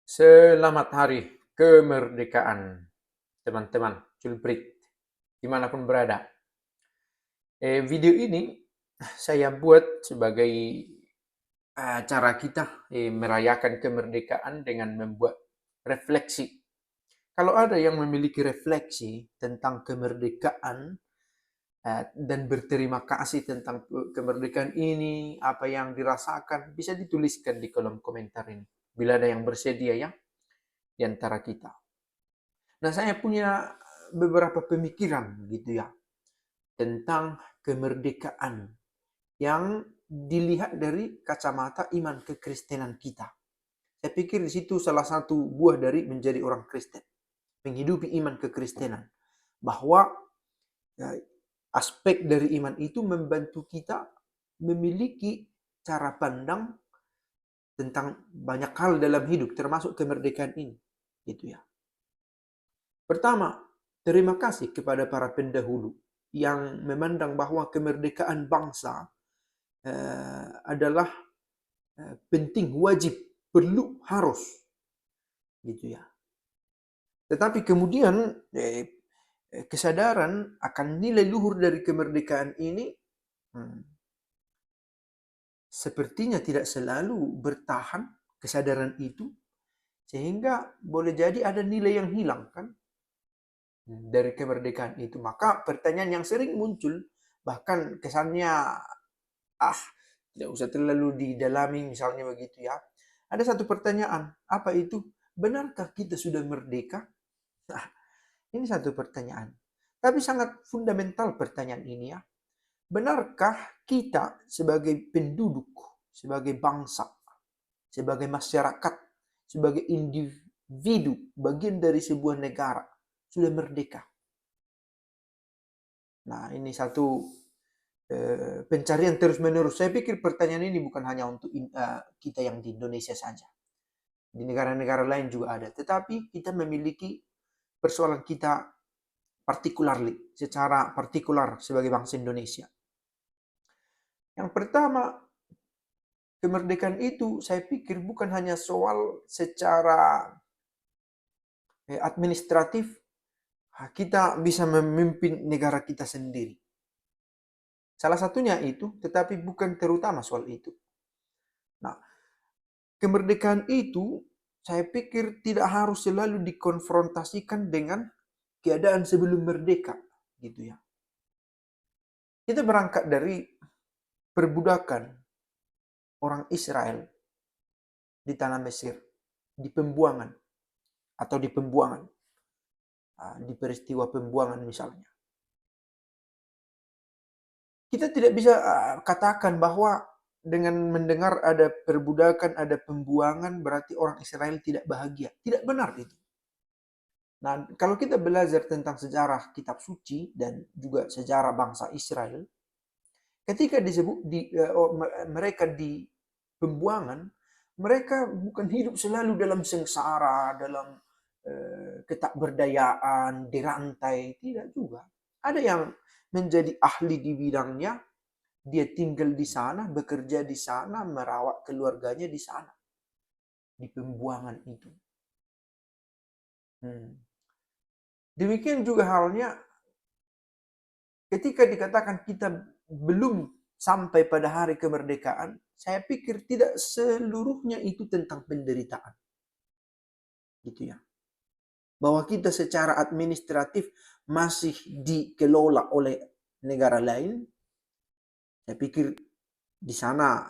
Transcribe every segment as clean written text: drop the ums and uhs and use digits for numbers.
Selamat Hari Kemerdekaan, teman-teman Julbrit, dimanapun berada. Video ini saya buat sebagai cara kita merayakan kemerdekaan dengan membuat refleksi. Kalau ada yang memiliki refleksi tentang kemerdekaan dan berterima kasih tentang kemerdekaan ini, apa yang dirasakan, bisa dituliskan di kolom komentar ini. Bila ada yang bersedia ya, di antara kita. Nah, saya punya beberapa pemikiran gitu ya tentang kemerdekaan yang dilihat dari kacamata iman kekristenan kita. Saya pikir di situ salah satu buah dari menjadi orang Kristen, menghidupi iman kekristenan, bahwa ya, aspek dari iman itu membantu kita memiliki cara pandang tentang banyak hal dalam hidup, termasuk kemerdekaan ini, gitu ya. Pertama, terima kasih kepada para pendahulu yang memandang bahwa kemerdekaan bangsa adalah penting, wajib, perlu, harus, gitu ya. Tetapi kemudian kesadaran akan nilai luhur dari kemerdekaan ini sepertinya tidak selalu bertahan kesadaran itu, sehingga boleh jadi ada nilai yang hilang kan dari kemerdekaan itu. Maka pertanyaan yang sering muncul, bahkan kesannya tidak usah terlalu didalami misalnya begitu ya. Ada satu pertanyaan, apa itu? Benarkah kita sudah merdeka? Nah, ini satu pertanyaan. Tapi sangat fundamental pertanyaan ini ya. Benarkah kita sebagai penduduk, sebagai bangsa, sebagai masyarakat, sebagai individu, bagian dari sebuah negara, sudah merdeka? Nah, ini satu pencarian terus-menerus. Saya pikir pertanyaan ini bukan hanya untuk kita yang di Indonesia saja. Di negara-negara lain juga ada. Tetapi kita memiliki persoalan kita secara partikular sebagai bangsa Indonesia. Yang pertama, kemerdekaan itu saya pikir bukan hanya soal secara administratif, kita bisa memimpin negara kita sendiri. Salah satunya itu, tetapi bukan terutama soal itu. Nah, kemerdekaan itu saya pikir tidak harus selalu dikonfrontasikan dengan keadaan sebelum merdeka, gitu ya. Kita berangkat dari perbudakan orang Israel di tanah Mesir, di pembuangan atau di pembuangan, di peristiwa pembuangan misalnya. Kita tidak bisa katakan bahwa dengan mendengar ada perbudakan, ada pembuangan, berarti orang Israel tidak bahagia. Tidak benar itu. Nah, kalau kita belajar tentang sejarah kitab suci dan juga sejarah bangsa Israel, ketika mereka di pembuangan, mereka bukan hidup selalu dalam sengsara, dalam ketakberdayaan, dirantai, tidak juga. Ada yang menjadi ahli di bidangnya, dia tinggal di sana, bekerja di sana, merawat keluarganya di sana, di pembuangan itu. Demikian juga halnya ketika dikatakan kita belum sampai pada hari kemerdekaan, saya pikir tidak seluruhnya itu tentang penderitaan. Gitu ya. Bahwa kita secara administratif masih dikelola oleh negara lain, saya pikir di sana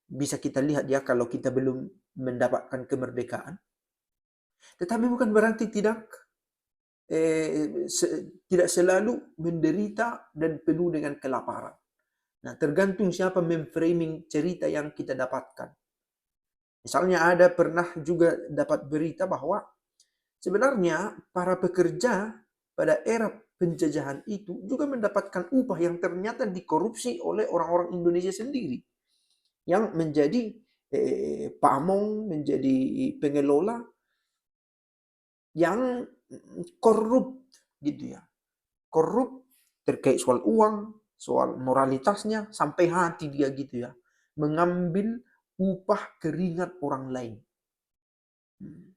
bisa kita lihat ya kalau kita belum mendapatkan kemerdekaan. Tetapi bukan berarti tidak selalu menderita dan penuh dengan kelaparan. Nah, tergantung siapa memframing cerita yang kita dapatkan. Misalnya ada pernah juga dapat berita bahwa sebenarnya para pekerja pada era penjajahan itu juga mendapatkan upah yang ternyata dikorupsi oleh orang-orang Indonesia sendiri. Yang menjadi pamong, menjadi pengelola yang korup gitu ya. Korup terkait soal uang, soal moralitasnya, sampai hati dia gitu ya. Mengambil upah keringat orang lain. Hmm.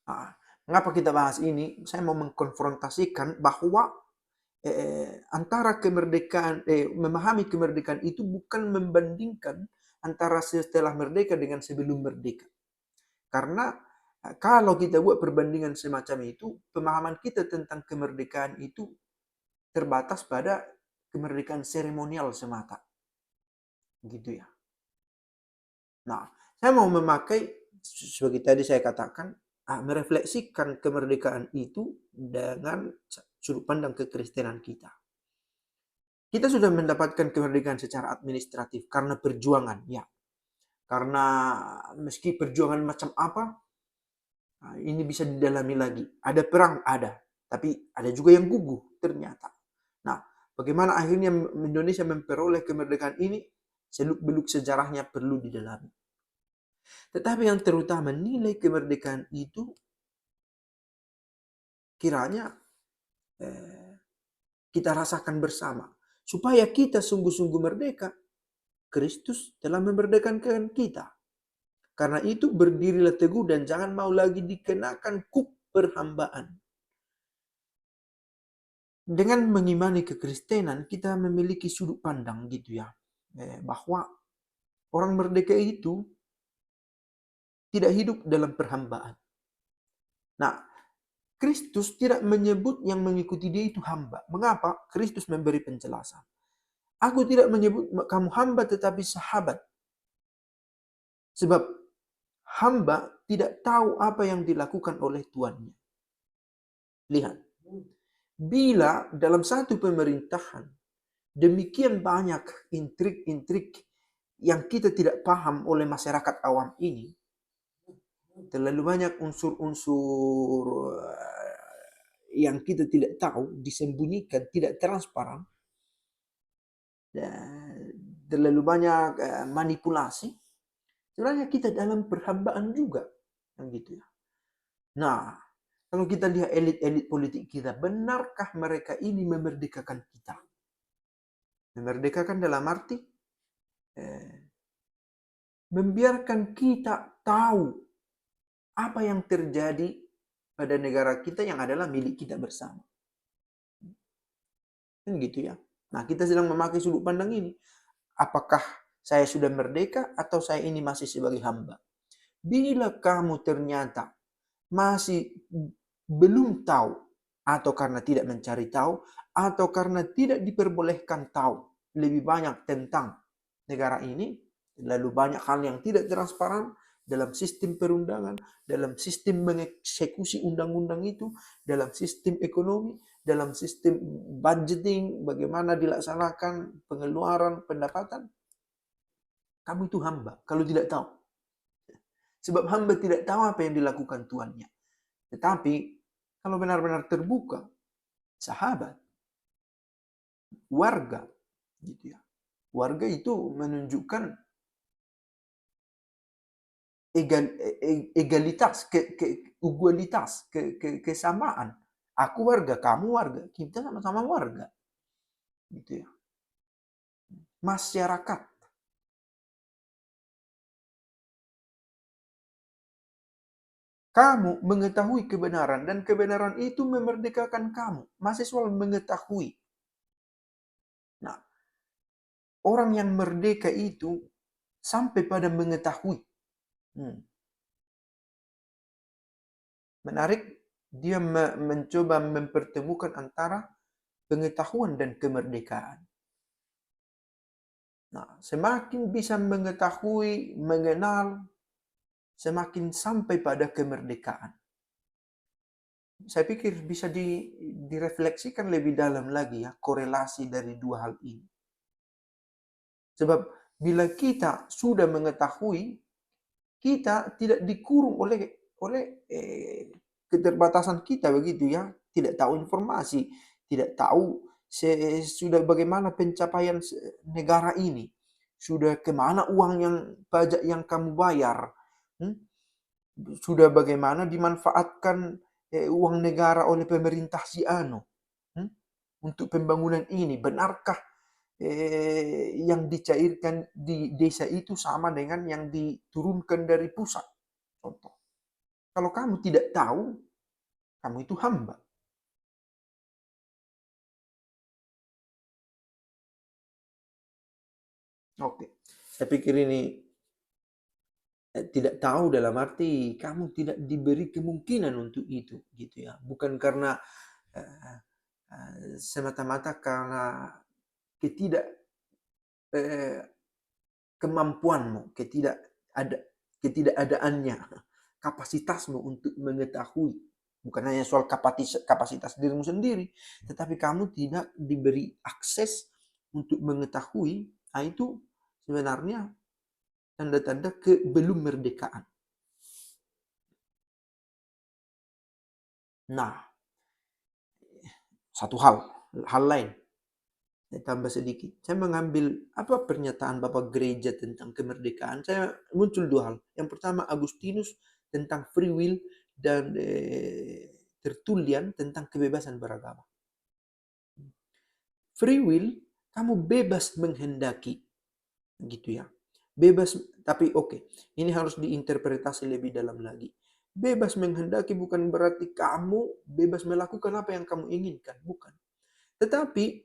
Ah, mengapa kita bahas ini? Saya mau mengkonfrontasikan bahwa antara kemerdekaan, memahami kemerdekaan itu bukan membandingkan antara setelah merdeka dengan sebelum merdeka. Karena kalau kita buat perbandingan semacam itu, pemahaman kita tentang kemerdekaan itu terbatas pada kemerdekaan seremonial semata. Gitu ya. Nah, saya mau memakai, seperti tadi saya katakan, merefleksikan kemerdekaan itu dengan sudut pandang kekristenan kita. Kita sudah mendapatkan kemerdekaan secara administratif karena perjuangan, ya. Karena meski perjuangan macam apa, ini bisa didalami lagi. Ada perang, ada. Tapi ada juga yang gugup, ternyata. Nah, bagaimana akhirnya Indonesia memperoleh kemerdekaan ini, seluk-beluk sejarahnya perlu didalami. Tetapi yang terutama, nilai kemerdekaan itu kiranya kita rasakan bersama. Supaya kita sungguh-sungguh merdeka, Kristus telah memerdekakan kita. Karena itu berdirilah teguh dan jangan mau lagi dikenakan kuk perhambaan. Dengan mengimani kekristenan, kita memiliki sudut pandang gitu ya. Bahwa orang merdeka itu tidak hidup dalam perhambaan. Nah, Kristus tidak menyebut yang mengikuti dia itu hamba. Mengapa? Kristus memberi penjelasan. Aku tidak menyebut kamu hamba tetapi sahabat. Sebab hamba tidak tahu apa yang dilakukan oleh tuannya. Lihat, bila dalam satu pemerintahan demikian banyak intrik-intrik yang kita tidak paham oleh masyarakat awam ini, terlalu banyak unsur-unsur yang kita tidak tahu, disembunyikan, tidak transparan, terlalu banyak manipulasi. Sebenarnya kita dalam perhambaan juga, kan gitu ya. Nah, kalau kita lihat elit-elit politik kita, benarkah mereka ini memerdekakan kita? Memerdekakan dalam arti membiarkan kita tahu apa yang terjadi pada negara kita yang adalah milik kita bersama. Kan gitu ya. Nah, kita sedang memakai sudut pandang ini. Apakah saya sudah merdeka atau saya ini masih sebagai hamba? Bila kamu ternyata masih belum tahu, atau karena tidak mencari tahu, atau karena tidak diperbolehkan tahu lebih banyak tentang negara ini, lalu banyak hal yang tidak transparan dalam sistem perundangan, dalam sistem mengeksekusi undang-undang itu, dalam sistem ekonomi, dalam sistem budgeting, bagaimana dilaksanakan pengeluaran pendapatan, kamu itu hamba kalau tidak tahu. Sebab hamba tidak tahu apa yang dilakukan tuannya. Tetapi kalau benar-benar terbuka, sahabat, warga, gitu ya. Warga itu menunjukkan egalitas, igualitas, kesamaan. Aku warga, kamu warga, kita sama-sama warga. Gitu ya. Masyarakat. Kamu mengetahui kebenaran dan kebenaran itu memerdekakan kamu. Mahasiswa mengetahui. Nah, orang yang merdeka itu sampai pada mengetahui. Menarik, dia mencoba mempertemukan antara pengetahuan dan kemerdekaan. Nah, semakin bisa mengetahui, mengenal, semakin sampai pada kemerdekaan. Saya pikir bisa direfleksikan lebih dalam lagi ya, korelasi dari dua hal ini. Sebab bila kita sudah mengetahui, kita tidak dikurung oleh keterbatasan kita begitu ya, tidak tahu informasi, tidak tahu sudah bagaimana pencapaian negara ini, sudah kemana uang yang pajak yang kamu bayar, sudah bagaimana dimanfaatkan uang negara oleh pemerintah si anu untuk pembangunan ini, benarkah yang dicairkan di desa itu sama dengan yang diturunkan dari pusat. Contoh, kalau kamu tidak tahu, kamu itu hamba. Oke, saya pikir ini tidak tahu dalam arti kamu tidak diberi kemungkinan untuk itu, gitu ya. Bukan karena eh, semata-mata karena ketidak eh, kemampuanmu, ketidakadaannya, kapasitasmu untuk mengetahui. Bukan hanya soal kapasitas dirimu sendiri, tetapi kamu tidak diberi akses untuk mengetahui. Nah, itu sebenarnya tanda-tanda belum merdekaan. Nah, satu hal lain, saya tambah sedikit. Saya mengambil apa pernyataan Bapak Gereja tentang kemerdekaan. Saya muncul dua hal. Yang pertama Agustinus tentang free will dan Tertullian tentang kebebasan beragama. Free will, kamu bebas menghendaki, gitu ya. Bebas, tapi oke, ini harus diinterpretasi lebih dalam lagi. Bebas menghendaki bukan berarti kamu bebas melakukan apa yang kamu inginkan, bukan. Tetapi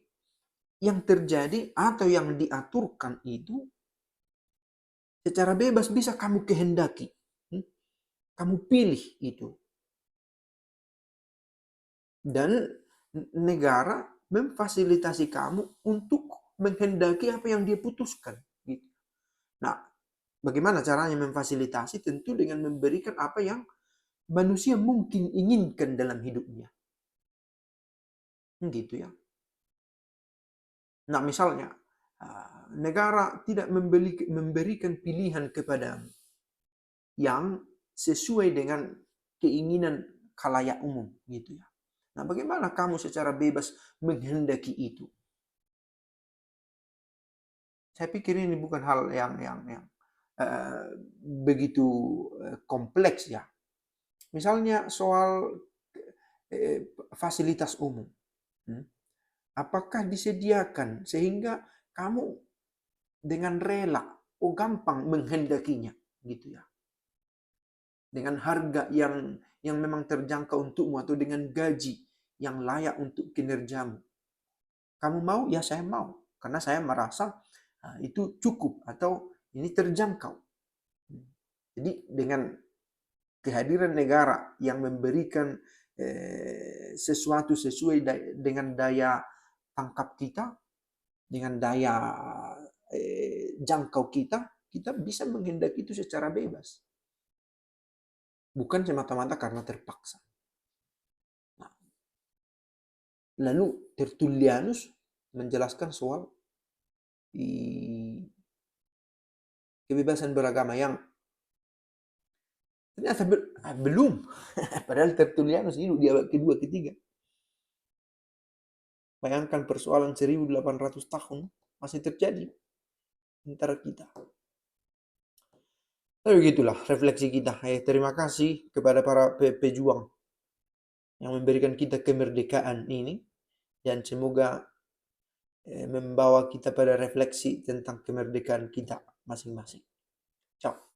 yang terjadi atau yang diaturkan itu secara bebas bisa kamu kehendaki. Kamu pilih itu. Dan negara memfasilitasi kamu untuk menghendaki apa yang dia putuskan. Gitu. Nah, bagaimana caranya memfasilitasi? Tentu dengan memberikan apa yang manusia mungkin inginkan dalam hidupnya. Gitu ya. Nah, misalnya, negara tidak memberikan pilihan kepadamu yang sesuai dengan keinginan khalayak umum, gitu ya. Nah, bagaimana kamu secara bebas menghendaki itu? Saya pikir ini bukan hal yang begitu kompleks ya. Misalnya soal fasilitas umum. Apakah disediakan sehingga kamu dengan rela, gampang menghendakinya, gitu ya. Dengan harga yang memang terjangkau untukmu atau dengan gaji yang layak untuk kinerjamu. Kamu mau? Ya saya mau. Karena saya merasa itu cukup atau ini terjangkau. Jadi dengan kehadiran negara yang memberikan sesuatu sesuai dengan daya tangkap kita, dengan daya jangkau kita, kita bisa menghendaki itu secara bebas. Bukan semata-mata karena terpaksa. Nah, lalu Tertullianus menjelaskan soal kebebasan beragama yang ternyata belum. Padahal Tertullianus hidup di abad kedua, ketiga. Bayangkan persoalan 1800 tahun masih terjadi antara kita. Tapi begitulah refleksi kita. Terima kasih kepada para pejuang yang memberikan kita kemerdekaan ini. Dan semoga membawa kita pada refleksi tentang kemerdekaan kita masing-masing. Ciao.